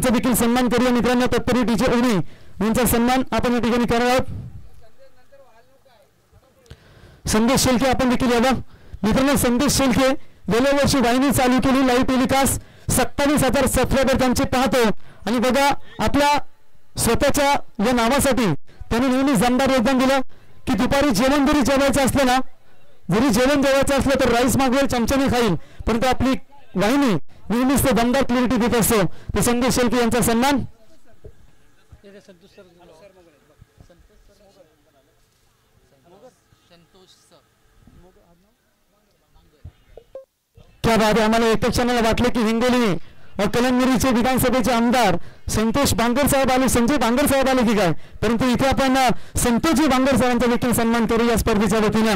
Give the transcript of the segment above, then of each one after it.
यांचा देखील सन्मान करूया मित्रांनो. तत्परी टीचर उणे यांचा सन्मान आपण या ठिकाणी करणार आहोत. संदेश शेळके आपण देखील यावा मित्रांनो. संदेश शेळके गेल्या वर्षी वाहिनी चालू केली लाईव्ह टेलिकास्ट 27,000 सबस्क्रायबर त्यांचे पाहतो. आणि बघा आपल्या स्वतःच्या या नावासाठी त्यांनी नेहमी दमदार योगदान दिलं की दुपारी जेवण जरी जेवायचं असलं ना, जरी जेवण जेवायचं असलं तर राईस मागवेल, चमच्याने खाईल, परंतु आपली वाहिनी नेहमीच ते दमदार क्लिअरिटी देत असतो. ते संदेश शेळके यांचा सन्मान. क्या बात आहे. आम्हाला एकच क्षणाला वाटले की हिंगोली कलंगुरीचे विधानसभेचे आमदार संतोष बांगर साहेब आले, संजय बांगर साहेब आले की काय, परंतु इथे आपण संतोषजी बांगर साहेबांचा देखील सन्मान करू या स्पर्धेच्या वतीनं.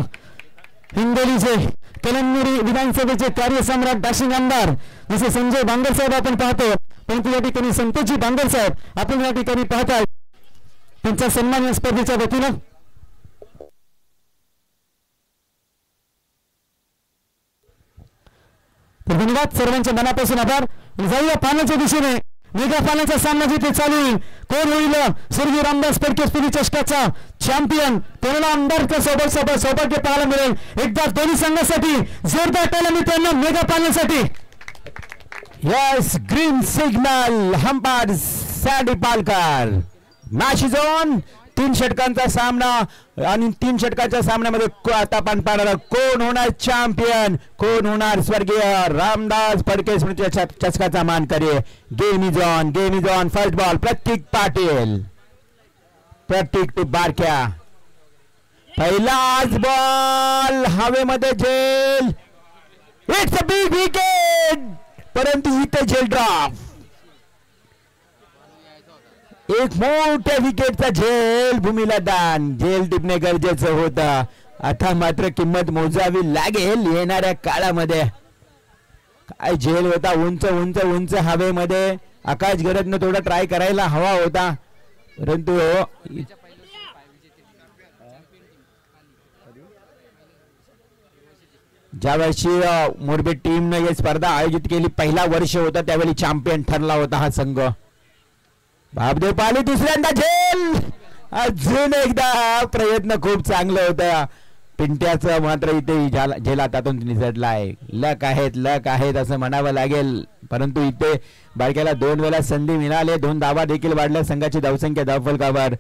हिंगोलीचे कलंगुरी विधानसभेचे कार्यसम्राट डॅशिंग आमदार जसे संजय बांगर साहेब आपण पाहतो, परंतु या ठिकाणी संतोषजी बांगर साहेब आपण या ठिकाणी पाहताय, त्यांचा सन्मान या स्पर्धेच्या वतीनं. धन्यवाद सर्वांच्या मनापासून आभार. जाऊया पाण्याच्या दिशेने. मेगा पाण्याचा सामना जिथे चालू होईल, कोण होईल स्वर्गीय रामदास फडके स्पर्धे चषकाचा चॅम्पियन, कोणाला आमदार सौभाग्य पाहायला मिळेल. एकदा दोन्ही संघासाठी जोरदार टाळ्या मित्रांनो मेगा पाण्यासाठी. Yes green signal umpire Sandy Palkar. Match is on. 3 षटकांचा सामना आणि 3 षटकांच्या सामन्यामध्ये आता आपण पाहणार कोण होणार चॅम्पियन, कोण होणार स्वर्गीय रामदास फडके स्मृती चषकाचा मानकरी. Game is on. First ball Pratik Patil, Pratik to Barkya. पहिलाच बॉल हवेमध्ये झेल. इट्स अ बिग विकेट, परंतु इथे झेल ड्रॉप. एक मोठ्या विकेटचा झेल भूमीला दान. झेल टिपणे गरजेचं होतं. आता मात्र किंमत मोजावी लागेल येणाऱ्या काळामध्ये. काय झेल होता, उंच उंच उंच हवेमध्ये. आकाश गरजनं थोडा ट्राय करायला हवा होता, परंतु ज्या वर्षी मोरबी टीमने ही स्पर्धा आयोजित केली, पहिला वर्ष होता त्यावेळी चॅम्पियन ठरला होता हा संघ. बापदेव पाली दुसऱ्यांदा झेल. अजून एकदा प्रयत्न खूप चांगला होता. पिंट्याचं मात्र इथे झेला त्यातून निसटलाय. लक आहेत असं म्हणावं लागेल, परंतु इथे बारक्याला 2 वेळा संधी मिळाली. 2 धावा देखील वाढल्या. संघाची धावसंख्या धावफलकावर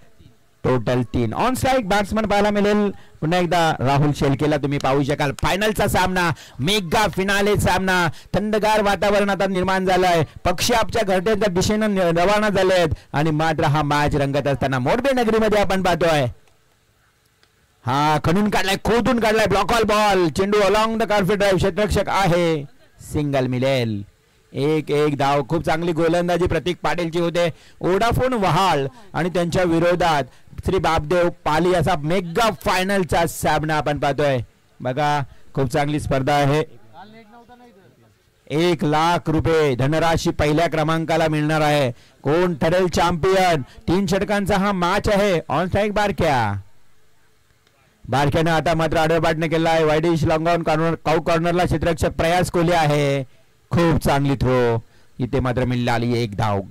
टोटल 3. ऑन स्ट्राईक बॅट्समन पाहायला मिळेल पुन्हा एकदा राहुल शेळकेला तुम्ही पाहू शकाल. फायनलचा सामना, मेगा फिनाले सामना. थंडगार वातावरण आता निर्माण झालंय. पक्षी आपल्या घरट्याच्या दिशेनं रवाना झालेत आणि मात्र हा मॅच रंगत असताना मोरबी नगरीमध्ये आपण पाहतोय. हा खणून काढलाय, खोदून काढलाय. Block all ball. चेंडू अलॉंग द कार्पेट ड्राईव्ह. क्षेत्ररक्षक आहे, सिंगल मिळेल. एक धाव. खूप चांगली गोलंदाजी प्रतीक पाटीलची होते. ओडाफोन वहाळ आणि त्यांच्या विरोधात श्री बापदेव पाली असा मेगा फायनलचा सामना आपण पाहतोय. बघा खूप चांगली स्पर्धा आहे. 1 लाख रुपये धनराशी पहिल्या क्रमांकाला मिळणार आहे. कोण ठरेल चॅम्पियन? 3 षटकांचा हा मॅच आहे. ऑन स्ट्राईक बारक्यानं आता मात्र आडवेपाटने केला आहे. वाईडिश लॉंगाऊन कॉर्नरला क्षेत्ररक्षक प्रयास कोहली आहे. खूप चांगली थ्रो. इथे मात्र मिळाली 1 धाव.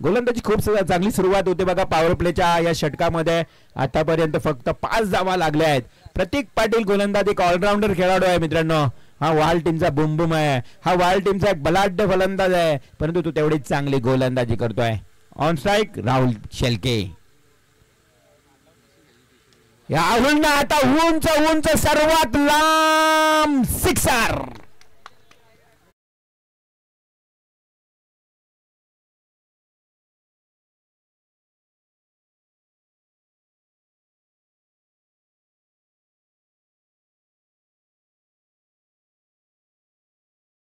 गोलंदाजी खूप चांगली सुरुवात होते बघा पॉवर प्लेच्या या षटकामध्ये. आतापर्यंत फक्त 5 धावा लागल्या आहेत. प्रतीक पाटील गोलंदाज एक ऑलराऊंडर खेळाडू आहे मित्रांनो. हा वाल टीमचा बुमबुम आहे. हा वाल टीमचा एक बलाढ्य फलंदाज आहे, परंतु तो तेवढीच चांगली गोलंदाजी करतोय. On strike Rahul Shelke. राहुलनं आता उंच सर्वात लांब सिक्सर.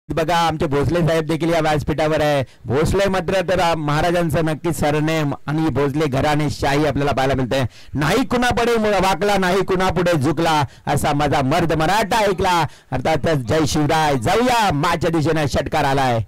बघा आमचे भोसले साहेब देखील या व्यासपीठावर आहे. भोसले मात्र तर महाराजांचं नक्की सरनेम आणि भोसले घराणे शाही आपल्याला पाहायला मिळते. नाही कुणापुढे वाकला, नाही कुणापुढे झुकला, असा माझा मर्द मराठा ऐकला. अर्थात जय शिवराय. जाऊया मॅचच्या दिशेने. षटकार आलाय.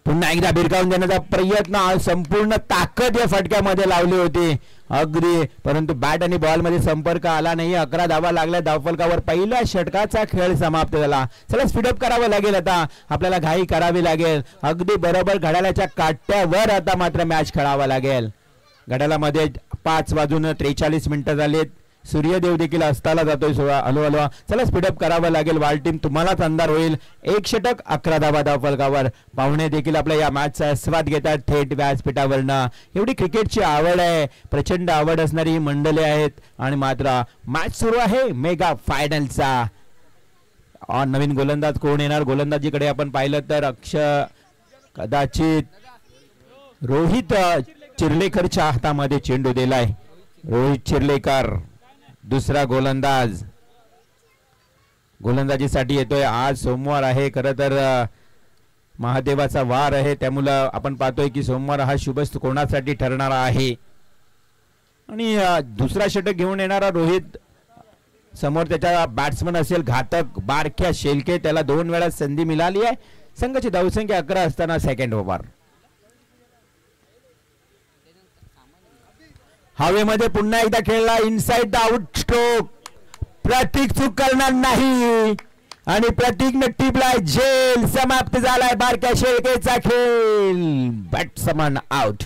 पुन्हा एकदा भिरकावून देण्याचा प्रयत्न, संपूर्ण ताकद या फटक्यामध्ये लावली होती अगदी, परंतु बॅट आणि बॉल मध्ये संपर्क आला नाही. 11 धावा लागल्या धावफलकावर. पहिल्या षटकाचा खेळ समाप्त झाला. चला स्पीडअप करावं लागेल, आता आपल्याला घाई करावी लागेल. अगदी बरोबर घड्याळाच्या काट्यावर आता मात्र मॅच खेळावा लागेल. घड्याळामध्ये 5:43 झालेत. सूर्यदेव देखील अस्ताला जातोय. हलो हलवा. चला स्पीडअप करावं लागेल. वाल टीम तुम्हालाच अंधार होईल. 1 षटक 11 धावा धावफलकावर. पाहुणे देखील आपल्या या मॅचचा आस्वाद घेतात थेट व्यासपीठावरनं. एवढी क्रिकेटची आवड आहे, प्रचंड आवड असणारी ही मंडळी आहेत. आणि मात्र मॅच सुरू आहे मेगा फायनलचा. नवीन गोलंदाज कोण येणार? गोलंदाजीकडे आपण पाहिलं तर कदाचित रोहित चिर्लेकरच्या हातामध्ये चेंडू दिलाय. रोहित चिर्लेकर दुसरा गोलंदाज गोलंदाजीसाठी येतोय. आज सोमवार आहे, खरं तर महादेवाचा वार आहे, त्यामुळं आपण पाहतोय की सोमवार हा शुभ कोणासाठी ठरणारा आहे. आणि दुसरा षटक घेऊन येणारा रोहित, समोर त्याच्या बॅट्समन असेल घातक बारक्या शेलके. त्याला 2 वेळा संधी मिळाली आहे. संघाची धावसंख्या 11 असताना सेकंड ओव्हर. हवेमध्ये पुन्हा एकदा खेळला. Inside the out stroke. Pratik चूक करणार नाही आणि प्रतीकने टिपलाय. झेल समाप्त झालाय. बारक्या शेळकेचा खेळ. Batsman out.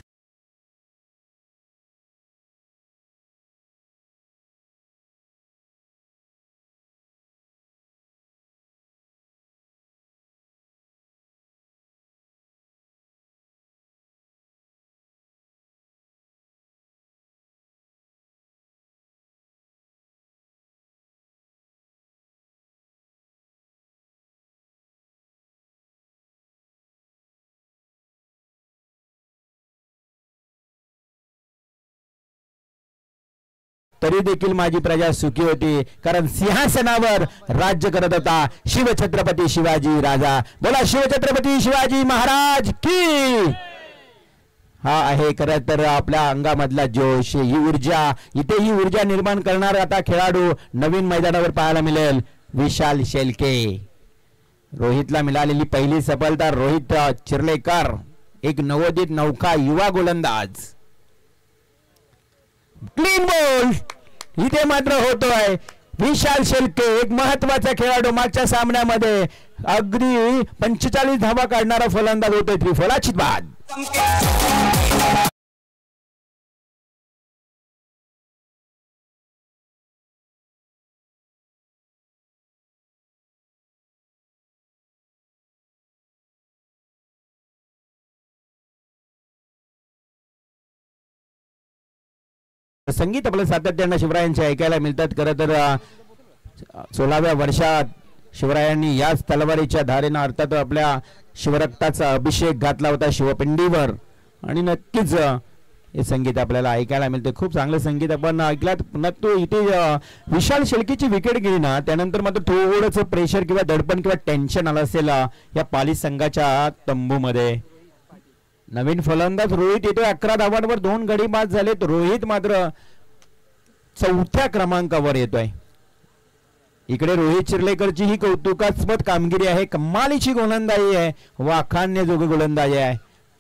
तरी देखील माझी प्रजा सुखी होती, कारण सिंहासनावर राज्य करत होता शिवछत्रपती शिवाजी राजा. बोला शिवछत्रपती शिवाजी महाराज की. हा आहे खरं तर आपल्या अंगामधला जोश, ही ऊर्जा. इथे ही ऊर्जा निर्माण करणार आता खेळाडू नवीन मैदानावर पाहायला मिळेल. विशाल शेलके. रोहितला मिळालेली पहिली सफलता. रोहित चिर्लेकर एक नवोदित नौका युवा गोलंदाज. क्लीन बॉल इथे मात्र होतोय. विशाल शेलके एक महत्वाचा खेळाडू. मागच्या सामन्यामध्ये अगदी 45 धावा काढणारा फलंदाज होतोय. त्रिफलाची बाद. संगीत आपलं सातत्यानं शिवरायांचे ऐकायला मिळतात. खरं तर 16व्या वर्षात शिवरायांनी याच तलवारीच्या धारेनं अर्थात आपल्या शिवरक्ताचा अभिषेक घातला होता शिवपिंडीवर. आणि नक्कीच हे संगीत आपल्याला ऐकायला मिळते. खूप चांगलं संगीत आपण ऐकलात. नक्की इथे विशाल शेळकेची विकेट गेली ना, त्यानंतर मात्र थोडंसं प्रेशर किंवा दडपण किंवा टेन्शन आलं असेल या पाली संघाच्या तंबूमध्ये. नवीन फलंदाज रोहित येतोय. 11 धावांवर 2 गडी बाद झालेत. रोहित मात्र 4थ्या क्रमांकावर येतोय. इकडे रोहित चिर्लेकरची ही कौतुकास्पद कामगिरी आहे. कमालीची गोलंदाजी आहे. वाखाणण्याजोगी गोलंदाजी आहे.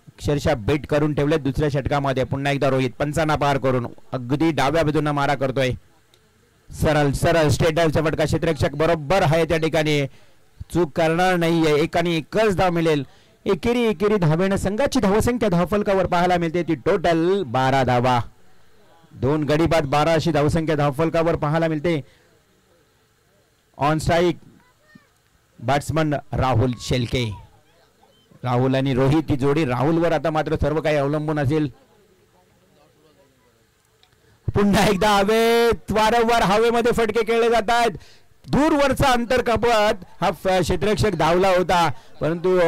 अक्षरशः बेट करून ठेवले दुसऱ्या षटकामध्ये. पुन्हा एकदा रोहित पंचांना पार करून अगदी डाव्या बाजूने मारा करतोय. सरळ सरळ स्टेट ड्राईव्हचा फटका. क्षेत्ररक्षक बरोबर आहे त्या ठिकाणी. चूक करणार नाहीये. एकाने एकच धाव मिळेल. एकेरी धावेनं संघाची धावसंख्या धावफलकावर पाहायला मिळते ती टोटल 12 धावा. 2 गडी बाद 12 अशी धावसंख्या धावफलकावर पाहायला मिळते. On strike batsman Rahul Shelke. Rahul आणि रोहित ही जोडी. राहुलवर आता मात्र सर्व काही अवलंबून असेल. पुन्हा एकदा हवेत वारंवार हवेमध्ये फटके खेळले जात आहेत. दूरवरचा अंतर कापत हा क्षेत्ररक्षक धावला होता, परंतु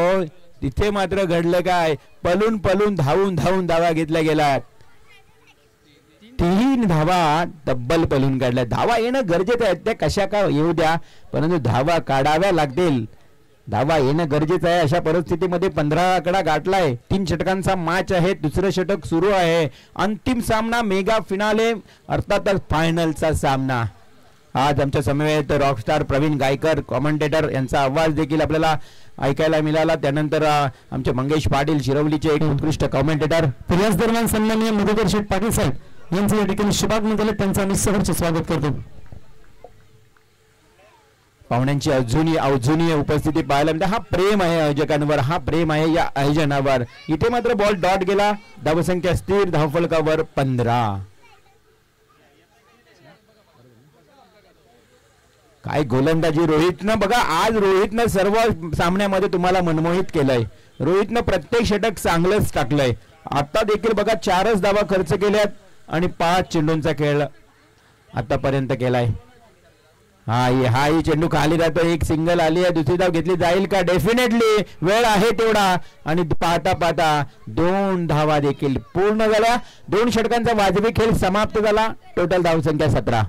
तिथे मात्र घडलं काय, पलून पलून धावून धावून धावा घेतल्या गेला. 3 धावा तब्बल पलून काढल्या. धावा येणं गरजेचं आहे. त्या कशा का येऊ द्या, परंतु धावा काढाव्या लागतील. धावा येणं गरजेचं आहे. अशा परिस्थितीमध्ये 15 आकडा गाठलाय. 3 षटकांचा मॅच आहे. दुसरं षटक सुरू आहे. अंतिम सामना, मेगा फिनाले अर्थातच फायनलचा सामना. आज आमच्या समवेत रॉकस्टार प्रवीण गायकर कॉमेंटेटर यांचा आवाज देखील आपल्याला ऐकायला मिळाला. त्यानंतर आमचे मंगेश पाटील शिरवलीचे एक उत्कृष्ट कॉमेंटेटर. याच दरम्यान सन्माननीय मधुकर शेठ पाटील साहेब यांचं या ठिकाणी शुभागमन झालं, त्यांचं आम्ही सहर्ष स्वागत करतो. पाहुण्यांची अजूनही उपस्थिती पाहायला मिळते. हा प्रेम आहे आयोजकांवर, हा प्रेम आहे या आयोजनावर. इथे मात्र बॉल डॉट गेला. धावसंख्या स्थिर, धावफलकावर 15. काय गोलंदाजी रोहितनं, बघा आज रोहितनं सर्व सामन्यामध्ये तुम्हाला मनमोहित केलंय. रोहितनं प्रत्येक षटक चांगलंच टाकलंय. आता देखील बघा 4च धावा खर्च केल्यात आणि 5 चेंडूंचा खेळ आतापर्यंत केलाय. हाही चेंडू खाली राहतो. एक सिंगल आली आहे, दुसरी धाव घेतली जाईल का? डेफिनेटली वेळ आहे तेवढा. आणि पाहता पाहता 2 धावा देखील पूर्ण झाल्या. 2 षटकांचा वाजवी खेळ समाप्त झाला. टोटल धावसंख्या 17.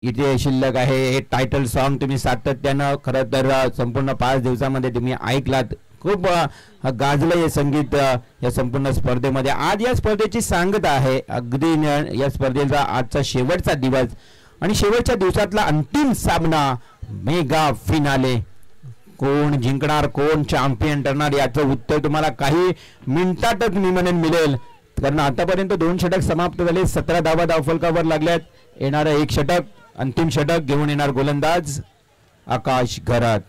इथे शिल्लक आहे हे टायटल सॉन्ग. तुम्ही सातत्यानं खरं तर संपूर्ण 5 दिवसामध्ये तुम्ही ऐकलात. खूप गाजलं हे संगीत या संपूर्ण स्पर्धेमध्ये. आज या स्पर्धेची सांगता आहे. अगदी या स्पर्धेचा आजचा शेवटचा दिवस आणि शेवटच्या दिवसातला अंतिम सामना, मेगा फिनाले. कोण जिंकणार, कोण चॅम्पियन ठरणार याचं उत्तर तुम्हाला काही मिनिटातच मी म्हणेन मिळेल. कारण आतापर्यंत 2 षटक समाप्त झाले. 17 धावा धावफलकावर लागल्यात. येणारं 1 षटक, अंतिम षटक घेऊन येणार गोलंदाज आकाश घरात.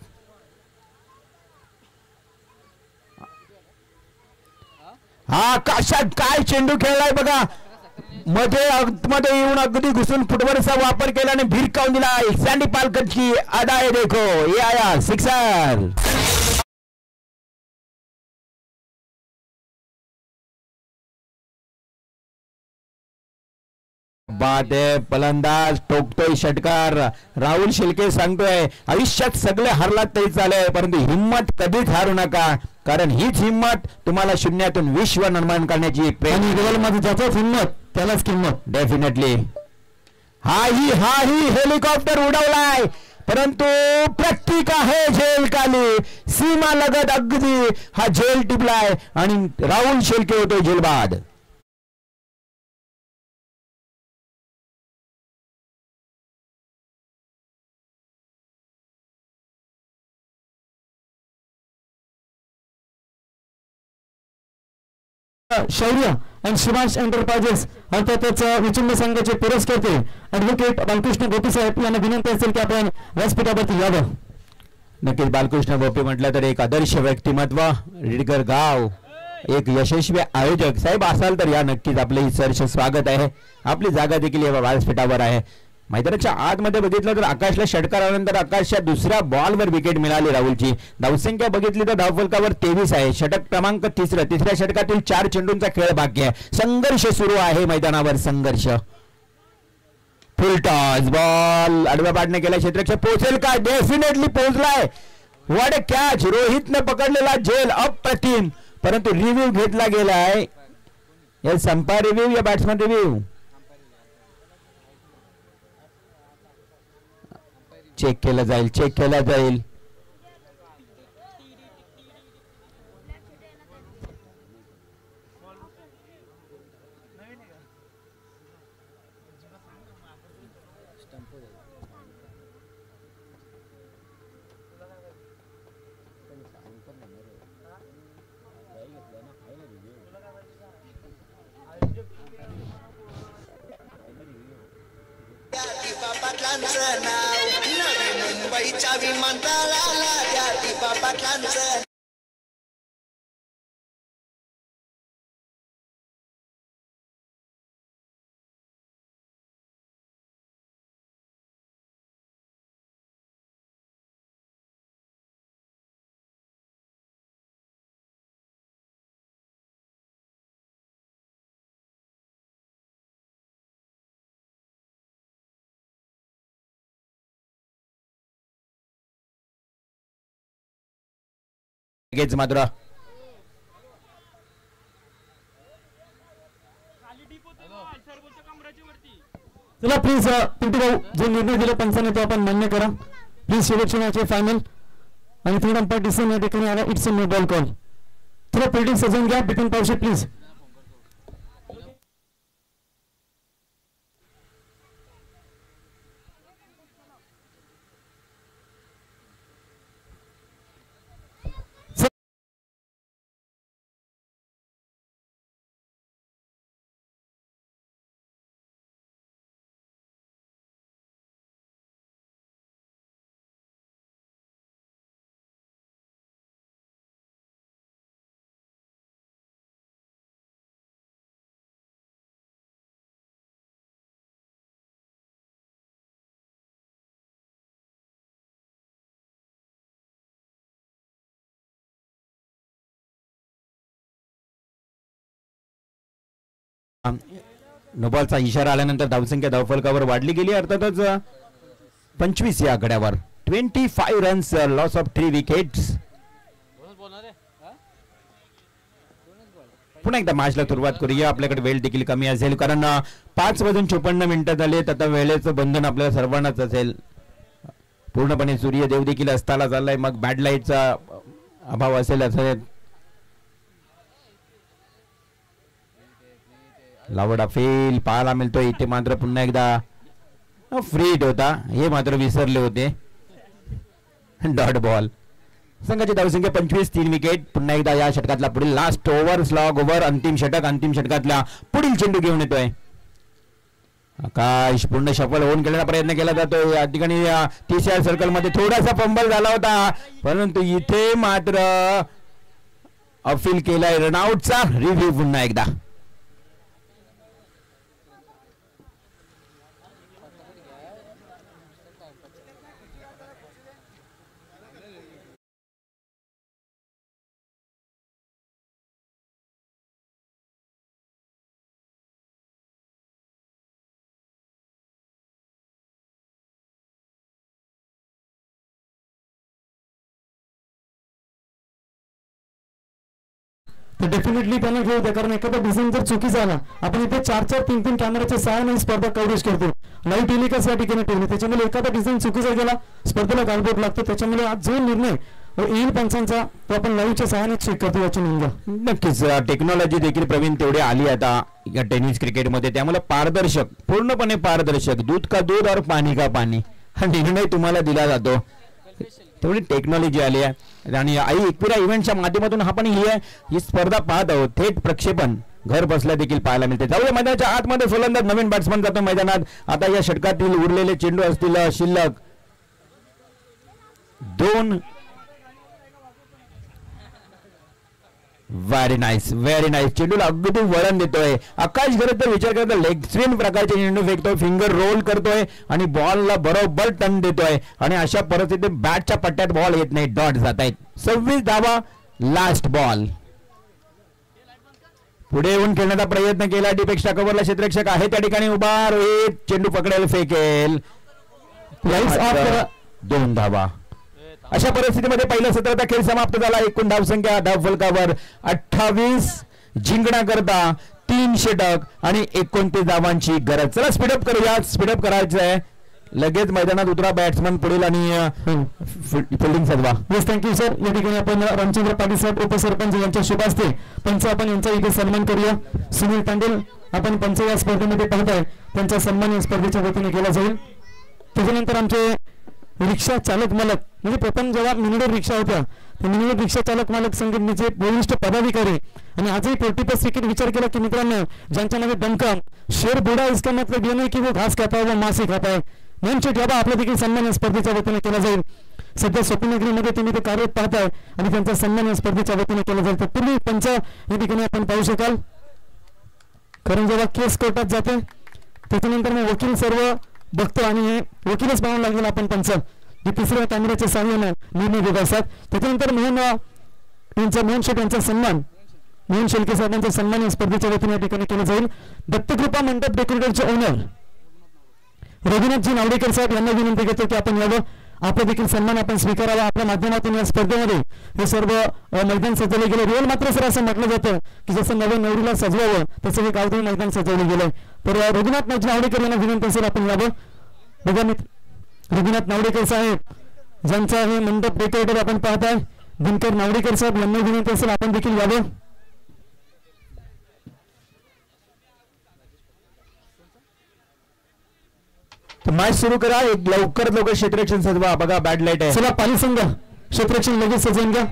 हा आकाशात काय चेंडू खेळलाय बघा. मध्ये येऊन अगदी घुसून फुटबॉलचा वापर केला आणि भिरकावून दिला. सॅन्डी पालकटची अदा आहे देखो. ये आया सिक्सर. बात आहे. फलंदाज टोकतोय षटकार. राहुल शिल्के सांगतोय आयुष्यात सगळे हरलात तरी चालेल, परंतु हिम्मत कधीच हारू नका, कारण हीच हिम्मत तुम्हाला शून्यातून विश्व निर्माण करण्याची प्रेरणा. ज्याचाच हिम्मत त्यालाच किंमत. डेफिनेटली. हाही हेलिकॉप्टर उडवलाय, परंतु प्रतीक आहे झेल खाली. सीमा लगत अगदी हा झेल टिपलाय आणि राहुल शिल्के होतोय झेलबाद. शौर्य आणि सुभाष एंटरप्राइजेस अर्थातच विचंब संघाचे पुरस्कर्ते ऍडव्होकेट बालकृष्ण गोपी साहेब यांना विनंती असेल की आपण व्यासपीठावरती यावं. नक्कीच बालकृष्ण गोपी म्हटलं तर एक आदर्श व्यक्तिमत्व, रिडगर गाव, एक यशस्वी आयोजक साहेब असाल तर या नक्कीच आपले सहर्ष स्वागत आहे. आपली जागा देखील या व्यासपीठावर आहे. मैदानाच्या आतमध्ये बघितलं तर आकाशला षटकारानंतर आकाशच्या दुसऱ्या बॉलवर विकेट मिळाली. राहुलची धावसंख्या बघिटली तर धावफलकावर 23 आहे. षटक क्रमांक तिसऱ्या षटकातील 4 चेंडूंचा खेळ बाकी आहे. संघर्ष सुरू आहे मैदानावर. संघर्ष. फुल टॉस बॉल आडव्या पाडणे केला. क्षेत्ररक्षक पोहोचेल का? डेफिनेटली पोहोचलाय. What a catch. रोहितनं पकडलेला झेल अप्रतिम, परंतु रिव्ह्यू घेतला गेलाय. या संपा रिव्ह्यू या बॅट्समन रिव्ह्यू चेक केला जाईल. पाटलांचं नाव, नवी मुंबईच्या विमानतळाला द्या दीपा पाटलांचं. मात्र चला प्लीज पिंटू भाऊ जो निर्णय दिला पंचाने तो आपण मान्य करा प्लीज. शेवटचे मॅच फायनल आणि 3 अंपायर डिसिजन या ठिकाणी आला. It's a no ball call. थोडं फिल्डिंग सजवून घ्या बिपिन पावशे प्लीज. नोबॉलचा इशारा आल्यानंतर धावसंख्या धावफलकावर वाढली गेली. अर्थातच 25 या आकड्यावर 25 रन्स, लॉस ऑफ 3 विकेट्स. पुन्हा एकदा मॅचला सुरुवात करूया. आपल्याकडे वेळ देखील कमी असेल कारण 5:54 झालेत. आता वेळेचं बंधन आपल्या सर्वांनाच असेल. पूर्णपणे सूर्यदेव देखील अस्ताला चाललाय. मग बॅड लाईटचा अभाव असेल असं लावडा फेल पाहायला मिळतोय. इथे मात्र पुन्हा एकदा फ्री हिट होता हे मात्र विसरले होते. Dot ball. संघाची धावसंख्या 25, 3 विकेट. पुन्हा एकदा या षटकातला पुढील लास्ट ओव्हर स्लॉग ओव्हर अंतिम षटक. अंतिम षटकातला पुढील चेंडू घेऊन येतोय आकाश. पूर्ण शफल होऊन खेळण्याचा प्रयत्न केला जातोय. या ठिकाणी 30 सर्कल मध्ये थोडासा फंबल झाला होता परंतु इथे मात्र अपील केलाय रनआउटचा. रिव्ह्यू पुन्हा एकदा. डेफिनेटली त्यांना घेऊ द्या कारण एखादा डिझाईन जर चुकीचा आला आपण इथे 4-4, 3-3 कॅमेराच्या सहाय्याने स्पर्धा कव्हरेज करतो. लाईव्ह टेलिकास्ट या ठिकाणी ठेवली त्याच्यामुळे एखादा डिझाईन चुकीचा गेला स्पर्धेला गालबोट लागतो. त्याच्यामुळे आज जो निर्णय येईल पंचांचा तो आपण लाईव्हच्या सहाय्याने चेक करतो याची नोंद घ्या. नक्कीच टेक्नॉलॉजी देखील प्रवीण तेवढे आली आता या टेनिस क्रिकेटमध्ये. त्यामुळे पारदर्शक पूर्णपणे पारदर्शक दूध का दूध और पाणी का पाणी हा निर्णय तुम्हाला दिला जातो. तेवढी टेक्नॉलॉजी आली आहे आणि आई एकविरा इव्हेंटच्या माध्यमातून आपण ही स्पर्धा पाहत आहोत. थेट प्रक्षेपण घर बसल्या देखील पाहायला मिळते. जाऊया मैदानाच्या आतमध्ये. फलंदाज नवीन बॅट्समन जातो मैदानात. आता या षटकातील उरलेले चेंडू असतील शिल्लक 2. व्हेरी नाईस चेंडूला अगदी वळण देतोय आकाश. खरं तर विचार करता लेग स्पिन प्रकारचे चेंडू फेकतोय. फिंगर रोल करतोय आणि बॉलला बरोबर टर्न देतोय आणि अशा परिस्थितीत बॅटच्या पट्ट्यात बॉल येत नाही. डॉट जात आहेत. 26 धावा लास्ट बॉल. पुढे येऊन खेळण्याचा प्रयत्न केला. डीपेक्षा कव्हरला क्षेत्ररक्षक आहे त्या ठिकाणी उभा. रोहित चेंडू पकडेल फेकेल. 2 धावा. अशा परिस्थितीमध्ये पहिल्या सत्राचा खेळ समाप्त झाला. एकूण धावसंख्या धावफलकावर 28 जिंकण्याकरता 3 षटक आणि 29 धावांची गरज. चला स्पीडअप करूया. स्पीडअप करायचं आहे. लगेच मैदानात उतरा बॅट्समन पुढील आणि फिल्डिंग सजवा. Yes thank you sir. या ठिकाणी आपण रामचंद्र पाटील साहेब उपसरपंच यांच्या शुभ हस्ते पंच आपण यांचा इथे सन्मान करूया. सुनील तांडेल आपण पंच या स्पर्धेमध्ये पाहताय त्यांचा सन्मान या स्पर्धेच्या वतीने केला जाईल. त्याच्यानंतर आमचे रिक्षा चालक मालक म्हणजे प्रथम जेव्हा मिनिडोर रिक्षा होत्या त्या मिनिडोर रिक्षा चालक मालक संघटनेचे वरिष्ठ पदाधिकारी आणि आजही 40+ क्रिकेट विचार केला की मित्रांनो ज्यांच्या नावे दमकम शेर बुडा इसका मतलब ये नहीं कि वो घास खाता है वो मांस ही खाता है. मोहन शेठ याबा आपला देखील सन्मान या स्पर्धेच्या वतीने केला जाईल. सध्या स्वप्ननगरीमध्ये तुम्ही ते कार्यरत पाहताय आणि त्यांचा सन्मान या स्पर्धेच्या वतीने केला जाईल. तत्पूर्वी पंच या ठिकाणी आपण पाहू शकाल. कारण जेव्हा केस कोर्टात जाते त्याच्यानंतर मग वकील सर्व बघतो आणि हे वकीलच पाहावं लागेल आपण पंच जे तिसऱ्या कॅमेऱ्याच्या सहाय्याने निर्णय घेत असतात. त्याच्यानंतर मोहन शेठ यांचा सन्मान मोहन शेळके साहेबांचा सन्मान या स्पर्धेच्या वतीने या ठिकाणी केला जाईल. दत्तकृपा मंडप डेकोरेटरचे ओनर रघुनाथजी नावडेकर साहेब यांना विनंती करतो की आपण यावं, आपला देखील सन्मान आपण स्वीकारावा. आपल्या माध्यमातून या स्पर्धेमध्ये हे सर्व मैदान सजवले गेले. रिअल मात्र सर असं म्हटलं जातं की जसं नव्या नवरीला सजवावं तसं हे गावठी मैदान सजवलं गेलंय. तर रघुनाथ नावडेकर यांना विनंती असेल आपण यावं. बघा रघुनाथ नावडेकर साहेब ज्यांचा हे मंडप डेकोरेटर आपण पाहताय दिनकर नावडेकर साहेब यांना विनंती असेल आपण देखील यावं. मॅच सुरू करा. एक लवकर क्षेत्ररक्षण सजवा. बघा बॅड लाईट आहे. चला पाली संघ क्षेत्ररक्षण लगेच सजवून घ्या.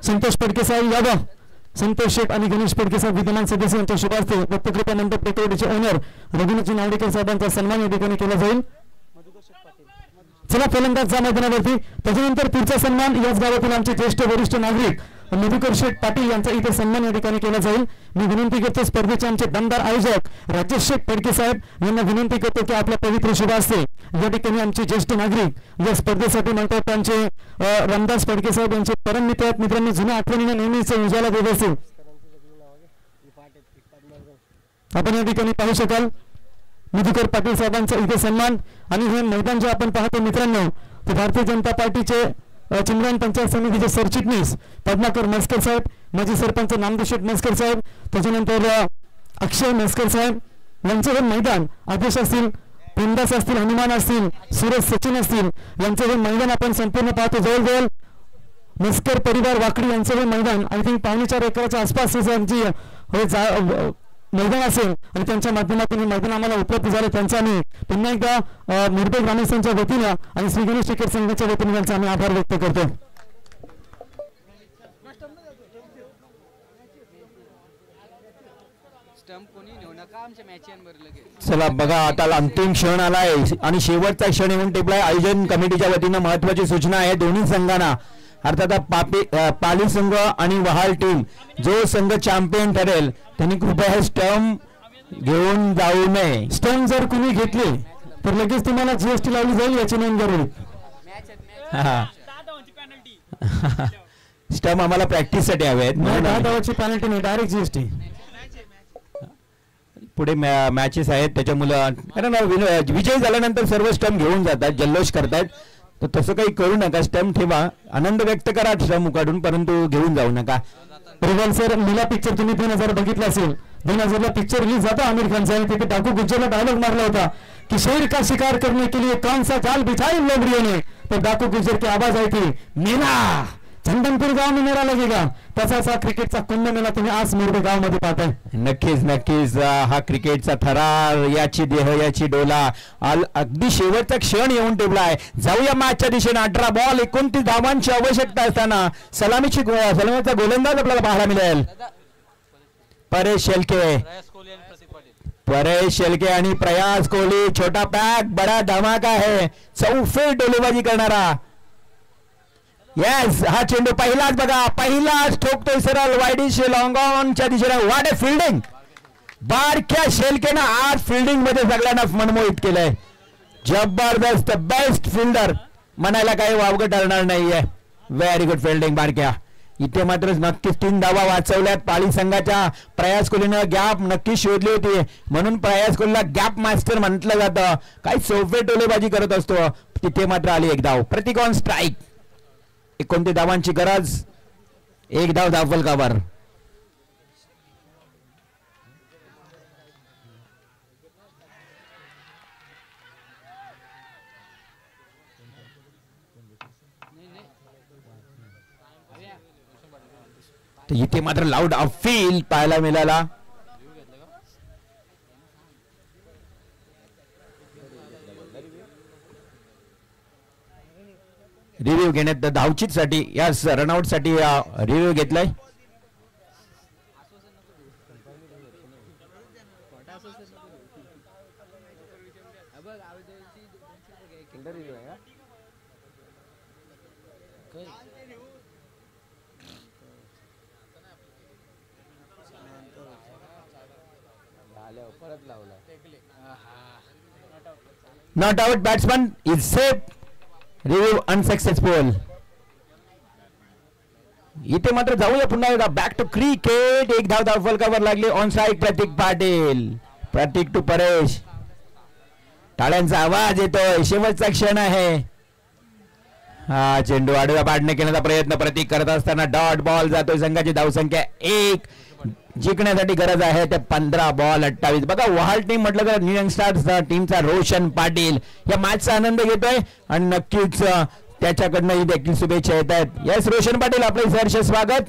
संतोष पडके साहेब यावं. संतोष शेठ आणि गणेश पडके साहेब विद्यमान सदस्य यांच्या शुभार्थे दत्तकृपा मंडप डेकोरेटरचे ओनर रघुनाथजी नावडेकर साहेबांचा सन्मान या ठिकाणी केला जाईल. चला फलंदाज मैदानावरती. त्याच्यानंतर पुढचा सन्मान याच गावातील आमचे ज्येष्ठ वरिष्ठ नागरिक मधुकर शेठ पाटील यांचा इथे सन्मान या ठिकाणी केला जाईल. मी विनंती करतो स्पर्धेचे आमचे दमदार आयोजक राजेश शेठ पडके साहेब यांना विनंती करतो की आपल्या पवित्र शुभास्ते या ठिकाणी आमचे ज्येष्ठ नागरिक या स्पर्धेसाठी म्हणतात त्यांचे रामदास पडके साहेब यांचे परम मित्र आहेत. मित्रांनो जुन्या आठवणीने नेहमीच उजाला देत असेल आपण या ठिकाणी पाहू शकाल. मधुकर पाटील साहेबांचा इथे सन्मान आणि हे मैदान जे आपण पाहतो मित्रांनो ते भारतीय जनता पार्टीचे चिमरान पंचायत समितीचे सरचिटणीस पद्माकर मस्कर साहेब, माजी सरपंच नामदेव शेठ मस्कर साहेब, त्याच्यानंतर अक्षय मस्कर साहेब यांचे हे मैदान आदेश असतील, प्रेमदास असतील, हनुमान असतील, सूरज सचिन असतील यांचे हे मैदान आपण संपूर्ण पाहतो. जवळजवळ मस्कर परिवार वाकडी यांचे हे मैदान आय थिंक 4.5 एकराच्या आसपास यांची मैदान असेल आणि त्यांच्या माध्यमातून हे मैदान आम्हाला उपलब्ध झाले. त्यांचा आम्ही पुन्हा एकदा मुरबे ग्रामस्थांच्या वतीनं आणि श्री गणेश क्रिकेट संघाच्या वतीने त्यांचा आम्ही आभार व्यक्त करतो. चला बघा आता अंतिम क्षण आलाय आणि शेवटचा क्षण येऊन टेपलाय. आयोजन कमिटीच्या वतीनं महत्वाची सूचना आहे दोन्ही संघांना अर्थात पाली संघ आणि वहाल टीम जो संघ चॅम्पियन ठरेल त्यांनी कृपया हे स्टंप घेऊन जाऊ नये. स्टंप जर कुणी घेतले तर लगेच तुम्हाला जीएसटी लावली जाईल याची नोंद करू. स्टंप आम्हाला प्रॅक्टिस साठी हवेत. 10 धावाची पेनल्टी नाही डायरेक्ट जीएसटी. पुढे मॅचेस आहेत त्याच्यामुळे कारण विजय झाल्यानंतर सर्व स्टंप घेऊन जातात जल्लोष करतात. तर तसं काही करू नका. स्टंप ठेवा, आनंद व्यक्त करा स्टंप उकाडून, परंतु घेऊन जाऊ नका. रिवाल सर नीला पिक्चर तुम्ही 2000 बघितला असेल. 2000 ला पिक्चर रिलीज जाता आमिर खानचा आणि तिथे डाकू गुज्जरला डायलॉग मारला होता कि शेर का शिकार करने के लिए कौन सा जाल बिछाई लोमड़ियों ने. तो डाकू गुज्जर की आवाज आई थी मेला चंदनपूर गाव में मेला लगेगा. तसाच हा क्रिकेटचा कुंभ मेला तुम्ही आज मुरबे गाव मध्ये पाहताय. नक्कीच नक्कीच हा क्रिकेटचा थरार, याची देह याची डोला, अगदी शेवटचा क्षण येऊन टेबलाय. जाऊया मॅचच्या दिशेने. 18 बॉल 29 धावांची आवश्यकता असताना सलामीचा गोलंदाज आपल्याला पाहायला मिळेल. परेश शेळके आणि प्रयास कोहली. छोटा पॅक बडा धमाका आहे. चौफेर डोलेबाजी करणारा. येस हा चेंडू पहिलाच बघा, पहिलाच ठोकतोय सरळ वाईडिश लॉंग ऑनच्या दिशेने. What a fielding. बारक्या शेळकेनं आज फिल्डिंग मध्ये सगळ्यांना मनमोहित केलंय. जबरदस्त बेस्ट फिल्डर म्हणायला काही वावगं ठरणार नाहीये. व्हेरी गुड फिल्डिंग बारक्या. इथे मात्र नक्कीच 3 धावा वाचवल्यात पाली संघाच्या. प्रयास कोहलीनं गॅप नक्कीच शोधली होती म्हणून प्रयास कोहलीला गॅप मास्टर म्हटलं जातं. काही सोफे टोलेबाजी करत असतो. तिथे मात्र आली 1 धाव. प्रतीक ऑन स्ट्राईक. 29 धावांची गरज. 1 धाव धावफलकावर. इथे मात्र लाऊड अपील पाहायला मिळाला. रिव्ह्यू घेण्यात धावचीत साठी या रनआउट साठी रिव्ह्यू घेतलाय. Not out. Batsman is safe. Review unsuccessful. इथे मात्र जाऊया पुन्हा एकदा बॅक टू क्रिकेट. एक धाव फलकावर लागले. On strike Pratik Patil. Pratik to Paresh. टाळ्यांचा आवाज येतोय. शेवटचा क्षण आहे. हा चेंडू आडव्या पाडणे घेण्याचा प्रयत्न प्रतीक करत असताना डॉट बॉल जातोय. संघाची धावसंख्या 1. जिंकण्यासाठी गरज आहे ते 15 बॉल 28. बघा वहाल टीम म्हटलं तर न्यू यंगस्टार्स टीमचा रोशन पाटील या मॅचचा आनंद घेतोय आणि नक्कीच त्याच्याकडनं देखील शुभेच्छा येत आहेत. यस रोशन पाटील आपले सहर्ष स्वागत.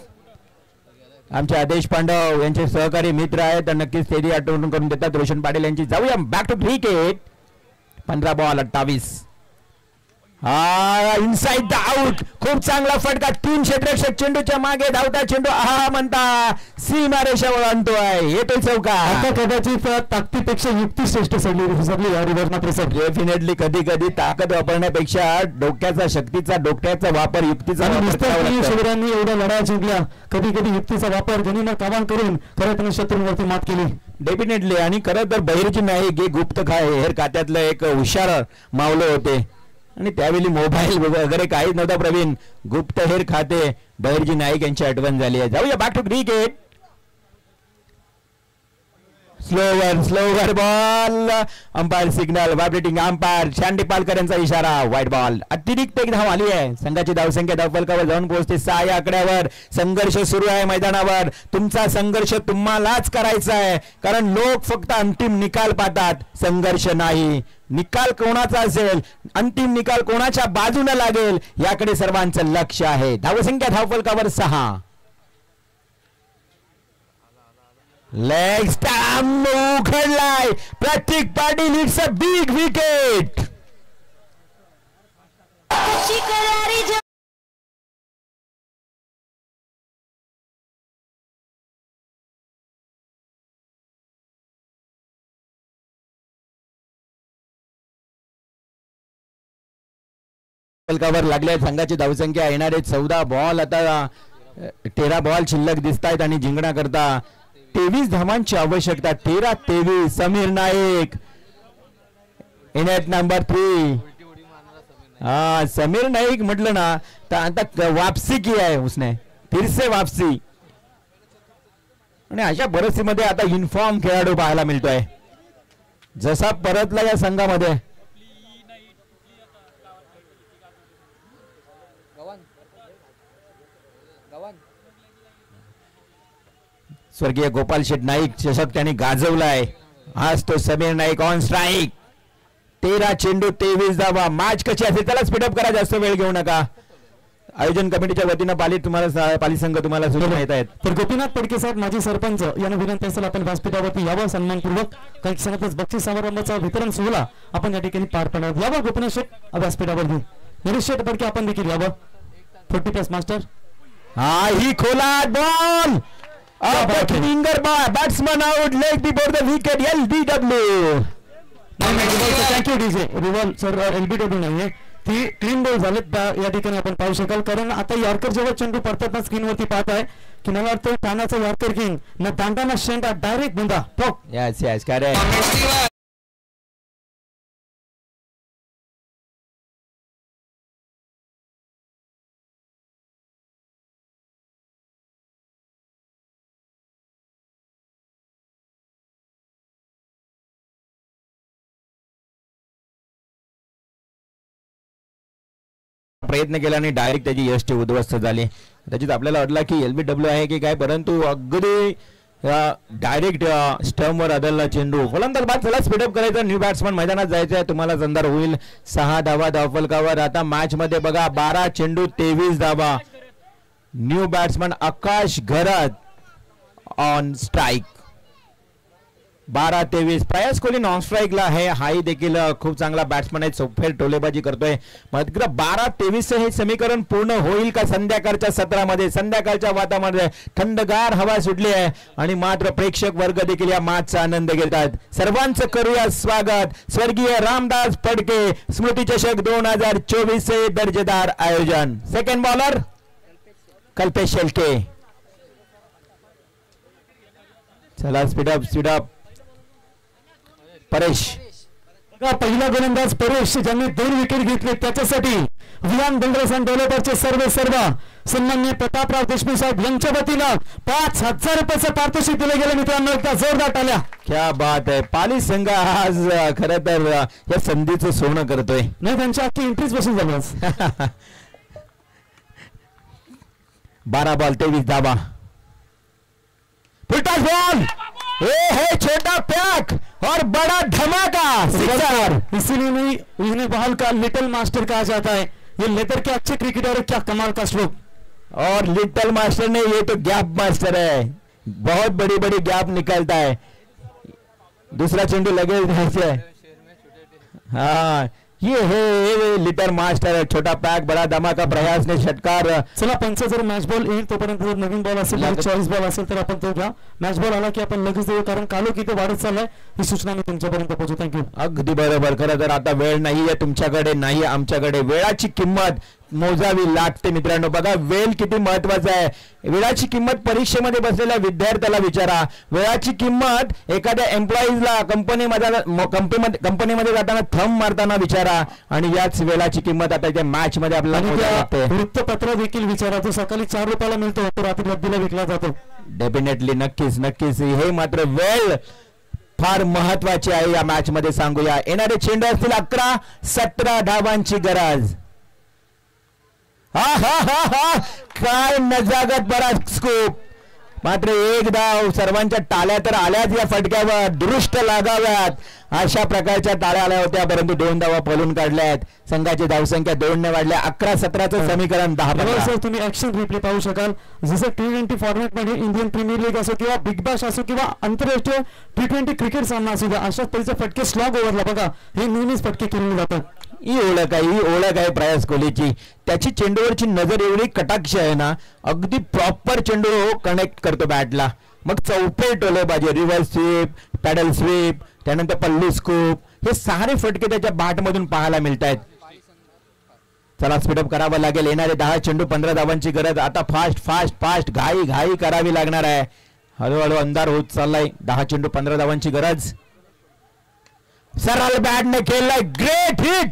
आमचे आदेश पांडव यांचे सहकारी मित्र आहेत तर नक्कीच तेही आठवण करून देतात रोशन पाटील यांची. जाऊया बॅक टू क्रिकेट. 15 बॉल 28. हा इनसाइड द आउट. खूप चांगला फटका. 3 क्षेत्ररक्षक चेंडूच्या मागे धावता चेंडू आहा म्हणता सीमा रेषावर आणतोय. येतोय चौका. आता कदाचित ताकदीपेक्षा युक्ती श्रेष्ठ सरली या रिव्हर मात्र सर. डेफिनेटली कधी कधी ताकद वापरण्यापेक्षा डोक्याचा वापर युक्तीचा शिबिरांनी एवढ्या लढाया जिंकल्या. कधी कधी युक्तीचा वापर गणित कामां करून खरं त्यांनी शत्रूंवरती मात केली. डेफिनेटली. आणि खरं तर बहिर्जी नाईक हे गुप्त हेर खात्यातलं एक हुशार मावलं होते आणि त्यावेळी मोबाईल वगैरे काहीच नव्हता प्रवीण. गुप्तहेर खाते बहिर्जी नाईक यांची आठवण झाली आहे. जाऊया back to cricket. Slower ball. Umpire signal. Vibrating umpire. Sandy Palkar यांचा इशारा. Wide ball. अतिरिक्त एक धाव आली आहे. संघाची धावसंख्या धावफलकावर जाऊन पोहोचते 6 या आकड्यावर. संघर्ष सुरू आहे मैदानावर. तुमचा संघर्ष तुम्हालाच करायचा आहे कारण लोक फक्त अंतिम निकाल पाहतात. संघर्ष नाही. निकाल कोणाचा असेल अंतिम निकाल कोणाच्या बाजूने लागेल याकडे सर्वांचं लक्ष आहे. धावसंख्या धावफलकावर 6. लेग स्टंप उखडलाय. Pratik Patil. It's a big wicket. फलकावर लागल्या. संघाची धावसंख्या येणारे 14 बॉल. आता 13 बॉल शिल्लक दिसत आहेत आणि जिंकण्याकरता 23 धावांची आवश्यकता. 13-23. Sameer Naik in at number 3. हाँ समीर नाईक म्हटलं ना तर आता वापसी की आहे उसने. फिर से वापसी. आणि अशा परिस्थितीमध्ये आता युनिफॉर्म खेळाडू पाहायला मिळतोय जसा परतला या संघामध्ये. स्वर्गीय गोपाल शेठ नाईक चषक त्याने गाजवलाय. आज तो समीर नाईक ऑन स्ट्राईक. 13 चेंडू 23 धावा. मॅच कशी असेल त्याला स्पीडअप करा. जास्त वेळ घेऊ नका. आयोजन कमिटीच्या वतीनं पाली संघ तुम्हाला सूचना येत आहेत. तर गोपीनाथ पडके साहेब माजी सरपंच यांना विनंती असेल आपण व्यासपीठावरती यावं सन्मानपूर्वक. काही क्षणातच बक्षीस समारंभाचा वितरण सोहळा आपण या ठिकाणी पार पडणार. यावं गोपीनाथ शेठ व्यासपीठावरती. नरेश शेठ पडके आपण देखील यावं. 40+ मास्टर. हा ही खोला ball. Finger batsman out. Leg before the wicket. LBW. Thank you DJ. रिव्हॉल सर LBW नाहीये ती क्लीन बॉल झालेत या ठिकाणी आपण पाहू शकाल. कारण आता यॉर्कर जेव्हा चेंडू पडतात ना स्क्रीनवरती पाहत आहे की मला वाटतं ठाण्याचा यॉर्कर किंग ना दांडा ना शेंडा डायरेक्ट बुंदा ठोक. Yes yes correct. प्रयत्न केला आणि डायरेक्ट त्याची यष्टी उद्ध्वस्त झाली. त्याच्यात आपल्याला वाटलं की LBW आहे की काय परंतु अगदी डायरेक्ट स्टंपवर आदळला चेंडू. फलंदाज बाद झाला. स्पीडअप करायचं. न्यू बॅट्समन मैदानात जायचं आहे. तुम्हाला संदर्भ होईल. 6 धावा धावफलकावर. आता मॅच मध्ये बघा 12 चेंडू 23 धावा. न्यू बॅट्समन आकाश घरात ऑन स्ट्राईक. 12-23. प्रयास कोहली नॉन स्ट्राईकला आहे. हाही देखील खूप चांगला बॅट्समन आहे. चौफेर टोलेबाजी करतोय. मात्र 12-23 हे समीकरण पूर्ण होईल का संध्याकाळच्या सत्रामध्ये? संध्याकाळच्या वातावरणामध्ये थंडगार हवा सुटली आहे आणि मात्र प्रेक्षक वर्ग देखील या मॅचचा आनंद घेतात. सर्वांचं करूया स्वागत. स्वर्गीय रामदास फडके स्मृती चषक 2024 चे दर्जेदार आयोजन. Second bowler Kalpesh Shelke. चला स्पीडअप परेश. पहिला गोलंदाज परेश ज्यांनी 2 विकेट घेतले त्याच्यासाठी विहान बिल्डर्स अँड डेव्हलपरचे सर्व सन्माननीय प्रतापराव देशमुख साहेब यांच्या वतीनं 5,000 रुपयाचं पारितोषिक दिलं गेलं. मित्रांनो एकदा जोरदार टाळ्या. क्या बात आहे. पाली संघ आज खरं तर या संधीचं सोनं करतोय. नाही त्यांच्या अख्खी एंट्रीज बसून झालं. 12 बॉल 23 धावा. Full toss ball. है छोटा पैक और बड़ा धमाका. सिक्सर. इसीलिए इन्हें बॉल का लिटिल मास्टर कहा जाता है. ये लेदर के अच्छे क्रिकेटर, क्या कमाल का स्ट्रोक. और लिटिल मास्टर ने ये तो गैप मास्टर है. बहुत बड़ी बड़ी गैप निकलता है. दूसरा चेंडू लगे है. हाँ ये है लिटर मास्टर है. छोटा पॅक बडा धमाका. प्रयास ने षटकार. चला पंच जर मॅच बॉल येईल तोपर्यंत जर नवीन बॉल असेल, चॉईस बॉल असेल तर आपण तो घ्या. मॅच बॉल आला की आपण लगेच देऊ, कारण कालो किती वाढत चाललाय ही सूचना मी तुमच्यापर्यंत पोहोचू. थँक्यू. अगदी बरोबर. खरं तर आता वेळ नाहीये तुमच्याकडे, नाही आमच्याकडे. वेळाची किंमत मोजावी लागते मित्रांनो. बघा वेळ किती महत्वाचा आहे. वेळाची किंमत परीक्षेमध्ये बसलेल्या विद्यार्थ्याला विचारा. वेळाची किंमत एखाद्या एम्प्लॉईजला कंपनीमध्ये जाताना थंब मारताना विचारा. आणि याच वेळाची किंमत आता त्या मॅच मध्ये आपल्याला वृत्तपत्र देखील विचारा. तो सकाळी 4 रुपयाला मिळतो, तो रात्री रद्दीला विकला जातो. डेफिनेटली नक्कीच हे मात्र वेळ फार महत्वाची आहे या मॅच मध्ये. सांगूया येणारे चेंडू असतील 11-17 धावांची गरज. हा काय नजागत बरा स्कूप. मात्र एक धाव. सर्वांच्या टाळ्या तर आल्याच या फटक्यावर. दृष्ट लागाव्यात अशा प्रकारच्या टाळ्या आल्या होत्या, परंतु 2 धावा पळून काढल्यात. संघाची धावसंख्या 2 ने वाढल्या. 11-17चं समीकरण 10. तुम्ही ऍक्शन रिप्ले पाहू शकाल. जसं T20 फॉर्मॅट मध्ये इंडियन प्रीमियर लीग असो किंवा बिग बॅश असो किंवा आंतरराष्ट्रीय T20 क्रिकेट सामना असू द्या, अशाच परीचे फटके स्लॉग ओव्हरला बघा हे नेहमीच फटके केले जातात. ही ओळख आहे प्रयास कोहलीची. त्याची चेंडूवरची नजर एवढी कटाक्ष आहे ना, अगदी प्रॉपर चेंडू कनेक्ट करतो बॅटला. मग चौफेर टोलेबाजी, रिव्हर्स स्वीप, पॅडल स्वीप, त्यानंतर पल्लू स्कूप, हे सारे फटके त्याच्या बॅट मधून पाहायला मिळत आहेत. चला स्पीडअप करावं लागेल. येणारे 10 चेंडू 15 धावांची गरज. आता फास्ट घाई करावी लागणार आहे. हळूहळू अंधार होत चाललाय. 10 चेंडू 15 धावांची गरज. सरळ बॅटने खेळलाय. Great hit.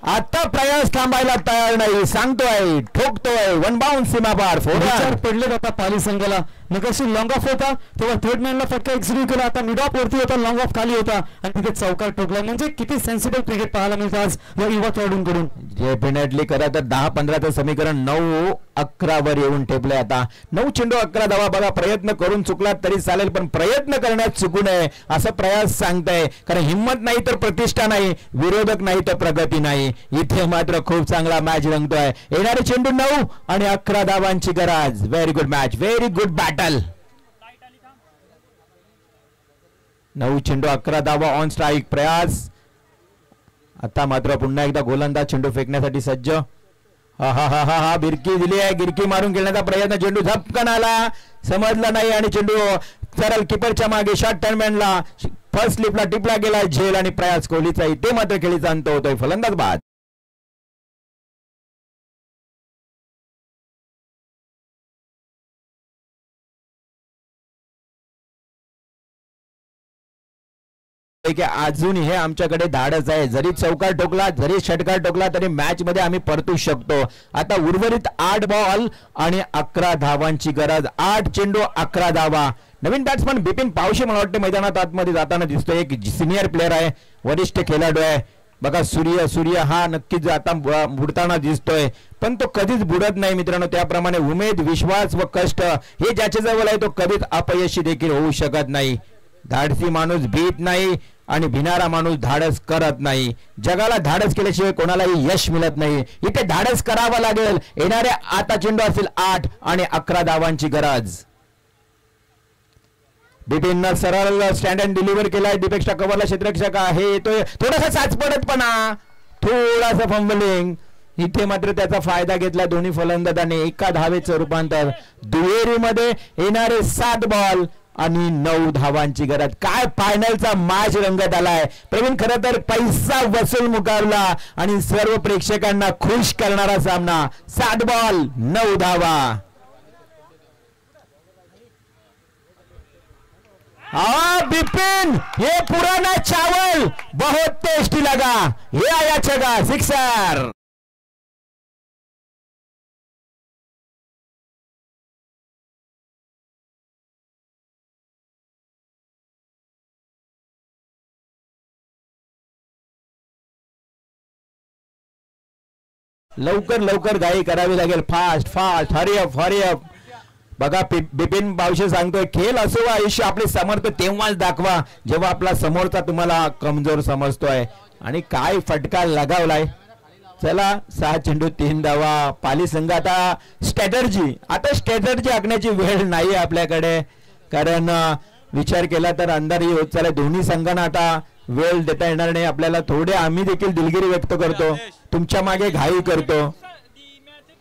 आता प्रयास थांबायला तयार नाही. सांगतोय, ठोकतोय. 1 बाउंस सीमा पार. 4 पडले जाता पाली संघाला. मगाशी लॉंग ऑफ होता तेव्हा थर्ड मॅनला फटका एक्झिक्यूट केला. आता मिड ऑफ वरती होता, लॉंग ऑफ खाली होता आणि तिथे चौकार ठोकला. म्हणजे किती सेन्सिबल क्रिकेट पाहायला मिळतं आज या युवा खेळाडूंकडून. डेफिनेटली खरं तर 10-15चं समीकरण 9-11 वर येऊन ठेपलंय. आता 9 चेंडू 11 धावा. बघा प्रयत्न करून चुकलात तरी चालेल, पण प्रयत्न करण्यात चुकू नये असं प्रयास सांगताय. कारण हिंमत नाही तर प्रतिष्ठा नाही, विरोधक नाही तर प्रगती नाही. इथे मात्र खूप चांगला मॅच रंगतोय. येणारे चेंडू 9 आणि 11 धावांची गरज. Very good match, very good battle. 9 चेंडू 11 धावा ऑन स्ट्राईक. प्रयास आता मात्र पुन्हा एकदा गोलंदाज चेंडू फेकण्यासाठी सज्ज. हा बिरकी दिली आहे. गिरकी मारून खेळण्याचा प्रयत्न. चेंडू झपकन आला, समजला नाही आणि चेंडू सरळ किपरच्या मागे शॉर्ट टर्नमॅनला फर्स्ट स्लिपला टिपला गेला. झेल आणि प्रयास कोहलीचा इथे मात्र खेळीचा अंत होतोय. फलंदाज बाद. अजून हे आमच्याकडे धाडस आहे. जरी चौकार ठोकला, जरी षटकार ठोकला तरी मॅच मध्ये आम्ही परतू शकतो. आता उर्वरित 8 बॉल आणि 11 धावांची गरज. 8 चेंडू 11 धावा. नवीन बॅट्समन बिपिन पावशे मला वाटतं मैदानात आतमध्ये जाताना दिसतोय. एक सिनियर प्लेअर आहे, वरिष्ठ खेळाडू आहे. बघा सूर्य हा नक्कीच आता बुडताना दिसतोय, पण तो कधीच बुडत नाही मित्रांनो. त्याप्रमाणे उमेद, विश्वास व कष्ट हे ज्याच्या जवळ आहे तो कधीच अपयशी देखील होऊ शकत नाही. धाडसी माणूस भीत नाही आणि भिणारा माणूस धाडस करत नाही. जगाला धाडस केल्याशिवाय कोणालाही यश मिळत नाही. इथे धाडस करावं लागेल. येणारे आता चेंडू असतील 8 आणि 11 धावांची गरज. बिपिन सरळ स्टँड अँड डिलिव्हर केलाय. दीपेक्षा कव्हरला क्षेत्ररक्षक आहे, येतोय थोडासा साचपडतपणा, थोडासा फंबलिंग. इथे मात्र त्याचा फायदा घेतला दोन्ही फलंदाजांनी. एका धावेचं रूपांतर. दुहेरीमध्ये येणारे 7 बॉल आणि 9 धावांची गरज. काय फायनलचा मॅच रंगत आलाय प्रवीण. खरं तर पैसा वसूल मुकाबला आणि सर्व प्रेक्षकांना खुश करणारा सामना. 7 बॉल 9 धावा. बिपिन ये पुराना चावल बहुत टेस्टी लगा, ये आया छगा, सिक्सर. लवकर लवकर घाई करावी लागेल. Fast fast हरिअप हरिअप. बघा बिपिन बावशे सांगतोय खेळ असो आयुष्य आपले समर्थ तेव्हाच दाखवा जेव्हा आपला समोरचा तुम्हाला कमजोर समजतोय. आणि काय फटका लगावलाय. चला 6 चेंडू 3 धावा. पाली संघ आता स्ट्रॅटर्जी आखण्याची वेळ नाही आपल्याकडे, कारण विचार केला तर अंधारी होत चालला. दोन्ही संघांना आता वेळ देता येणार नाही आपल्याला. थोडे आम्ही देखील दिलगिरी व्यक्त करतो, तुमच्या मागे घाई करतो,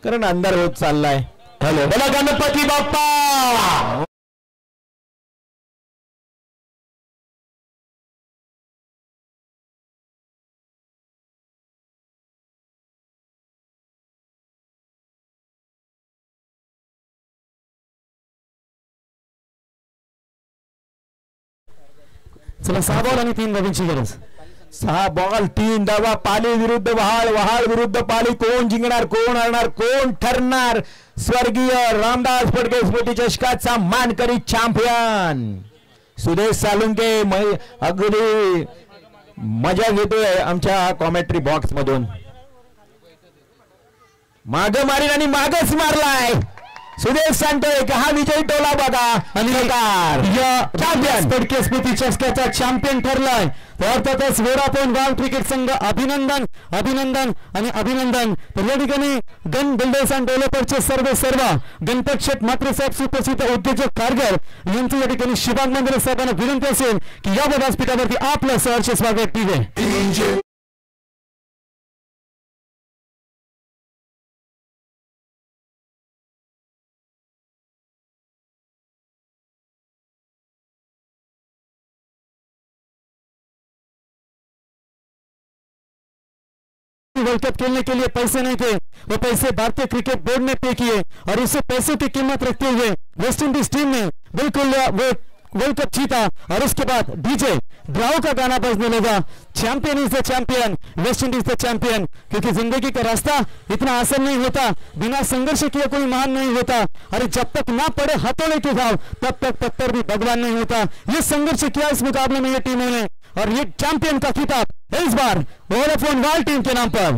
कारण अंधार होत चाललाय. हॅलो बोला गणपती बाप्पा. चला 6 बॉल आणि 3 धावांची गरज. 6 बॉल 3 धावा. पाली विरुद्ध वहाळ, वहाळ विरुद्ध पाली. कोण जिंकणार, कोण हरणार, कोण ठरणार स्वर्गीय रामदास फडके स्मृती चषकाचा मानकरी चॅम्पियन. सुदेश सालुंके अगदी मजा घेतोय आमच्या कॉमेंट्री बॉक्स मधून. माग मारीन आणि मागच मारलाय. सुदेश सांगतोय की हा विजयी टोला बघा आणि चॅम्पियन फडके स्मृती चषकाचा चॅम्पियन ठरलाय. अर्थातच वोडाफोन वाव क्रिकेट संघ अभिनंदन अभिनंदन आणि अभिनंदन. तर या ठिकाणी गन बिल्डर्स अँड डेव्हलपर्सचे सर्व गणपत शेठ मात्रेसाहेब सुप्रसिद्ध उद्योजक कारगर यांचं या ठिकाणी शिवांग मंदिर साहेबांना विनंती असेल की या व्यासपीठावरती आपलं सहर्ष स्वागत कीजिए. वर्ल्ड कप खेलने के लिए पैसे नहीं थे, वो पैसे भारतीय क्रिकेट बोर्ड ने पे किए और उसे पैसों की कीमत रखते हुए वेस्ट इंडीज टीम ने बिल्कुल वो वर्ल्ड कप जीता. और उसके बाद डीजे ब्रावो का गाना बजने लगा, champion is the champion, West Indies the champion. क्योंकि जिंदगी का रास्ता इतना आसान नहीं होता, बिना संघर्ष किए कोई महान नहीं होता. अरे जब तक ना पड़े हथौड़े के घाव तब तक पत्थर भी भगवान नहीं होता. ये संघर्ष किया इस मुकाबले में ये टीमों ने और ये चैंपियन का खिताब इस बार वोडाफोन वर्ल्ड टीम के नाम पर.